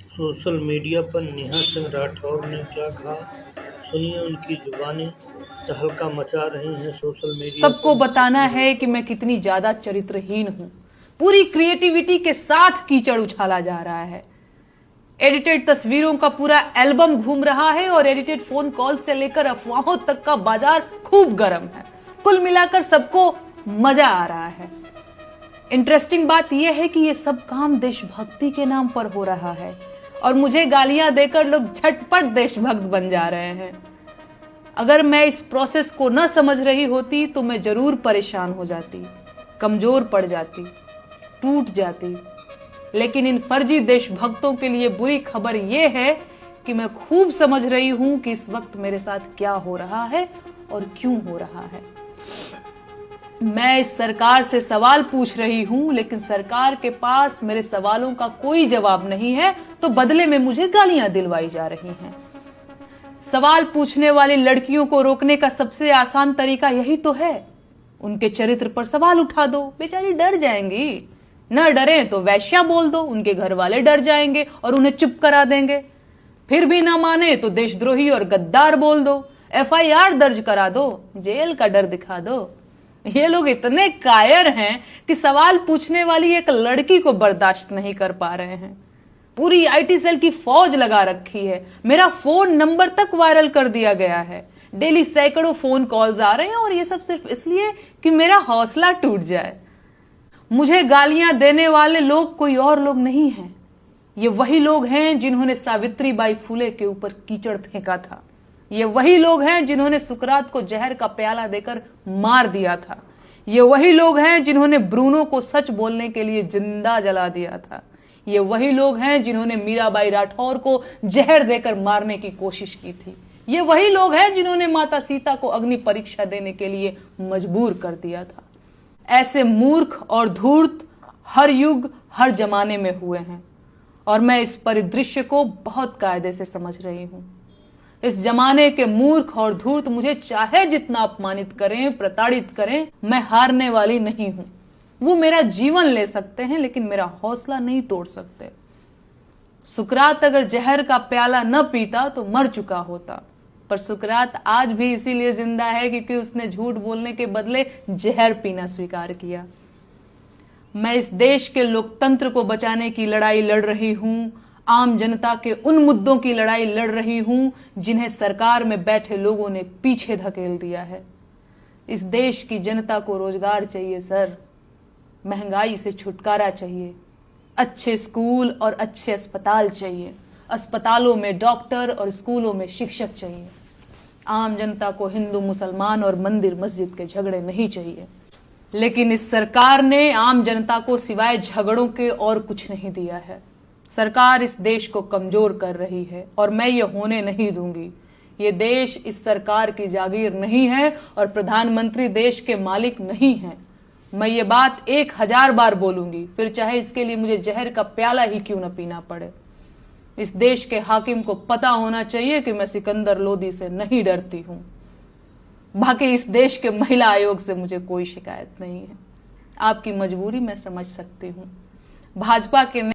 Social media पर नेहा सिंह राठौर ने क्या कहा, सुनिए उनकी जुबानी। तहलका मचा रही है सोशल मीडिया। सबको बताना है कि मैं कितनी ज्यादा चरित्रहीन हूं। पूरी क्रिएटिविटी के साथ कीचड़ उछाला जा रहा है। एडिटेड तस्वीरों का पूरा एल्बम घूम रहा है और एडिटेड फोन कॉल से लेकर अफवाहों तक का बाजार खूब गर्म है। कुल मिलाकर सबको मजा आ रहा है। इंटरेस्टिंग बात यह है कि यह सब काम देशभक्ति के नाम पर हो रहा है और मुझे गालियां देकर लोग झटपट देशभक्त बन जा रहे हैं। अगर मैं इस प्रोसेस को न समझ रही होती तो मैं जरूर परेशान हो जाती, कमजोर पड़ जाती, टूट जाती। लेकिन इन फर्जी देशभक्तों के लिए बुरी खबर यह है कि मैं खूब समझ रही हूं कि इस वक्त मेरे साथ क्या हो रहा है और क्यों हो रहा है। मैं इस सरकार से सवाल पूछ रही हूं, लेकिन सरकार के पास मेरे सवालों का कोई जवाब नहीं है, तो बदले में मुझे गालियां दिलवाई जा रही हैं। सवाल पूछने वाली लड़कियों को रोकने का सबसे आसान तरीका यही तो है, उनके चरित्र पर सवाल उठा दो। बेचारी डर जाएंगी। न डरे तो वैश्या बोल दो, उनके घर वाले डर जाएंगे और उन्हें चुप करा देंगे। फिर भी ना माने तो देशद्रोही और गद्दार बोल दो, FIR दर्ज करा दो, जेल का डर दिखा दो। ये लोग इतने कायर हैं कि सवाल पूछने वाली एक लड़की को बर्दाश्त नहीं कर पा रहे हैं। पूरी IT सेल की फौज लगा रखी है। मेरा फोन नंबर तक वायरल कर दिया गया है। डेली सैकड़ों फोन कॉल्स आ रहे हैं और ये सब सिर्फ इसलिए कि मेरा हौसला टूट जाए। मुझे गालियां देने वाले लोग कोई और लोग नहीं हैं। ये वही लोग हैं जिन्होंने सावित्रीबाई फुले के ऊपर कीचड़ फेंका था। ये वही लोग हैं जिन्होंने सुकरात को जहर का प्याला देकर मार दिया था। ये वही लोग हैं जिन्होंने ब्रूनो को सच बोलने के लिए जिंदा जला दिया था। ये वही लोग हैं जिन्होंने मीराबाई राठौर को जहर देकर मारने की कोशिश की थी। ये वही लोग हैं जिन्होंने माता सीता को अग्नि परीक्षा देने के लिए मजबूर कर दिया था। ऐसे मूर्ख और धूर्त हर युग हर जमाने में हुए हैं और मैं इस परिदृश्य को बहुत कायदे से समझ रही हूं। इस जमाने के मूर्ख और धूर्त मुझे चाहे जितना अपमानित करें, प्रताड़ित करें, मैं हारने वाली नहीं हूं। वो मेरा जीवन ले सकते हैं लेकिन मेरा हौसला नहीं तोड़ सकते। सुकरात अगर जहर का प्याला न पीता तो मर चुका होता, पर सुकरात आज भी इसीलिए जिंदा है क्योंकि उसने झूठ बोलने के बदले जहर पीना स्वीकार किया। मैं इस देश के लोकतंत्र को बचाने की लड़ाई लड़ रही हूं। आम जनता के उन मुद्दों की लड़ाई लड़ रही हूं जिन्हें सरकार में बैठे लोगों ने पीछे धकेल दिया है। इस देश की जनता को रोजगार चाहिए सर, महंगाई से छुटकारा चाहिए, अच्छे स्कूल और अच्छे अस्पताल चाहिए, अस्पतालों में डॉक्टर और स्कूलों में शिक्षक चाहिए। आम जनता को हिंदू मुसलमान और मंदिर मस्जिद के झगड़े नहीं चाहिए। लेकिन इस सरकार ने आम जनता को सिवाय झगड़ों के और कुछ नहीं दिया है। सरकार इस देश को कमजोर कर रही है और मैं ये होने नहीं दूंगी। ये देश इस सरकार की जागीर नहीं है और प्रधानमंत्री देश के मालिक नहीं है। मैं ये बात 1000 बार बोलूंगी, फिर चाहे इसके लिए मुझे जहर का प्याला ही क्यों न पीना पड़े। इस देश के हाकिम को पता होना चाहिए कि मैं सिकंदर लोदी से नहीं डरती हूं। बाकी इस देश के महिला आयोग से मुझे कोई शिकायत नहीं है। आपकी मजबूरी मैं समझ सकती हूं। भाजपा के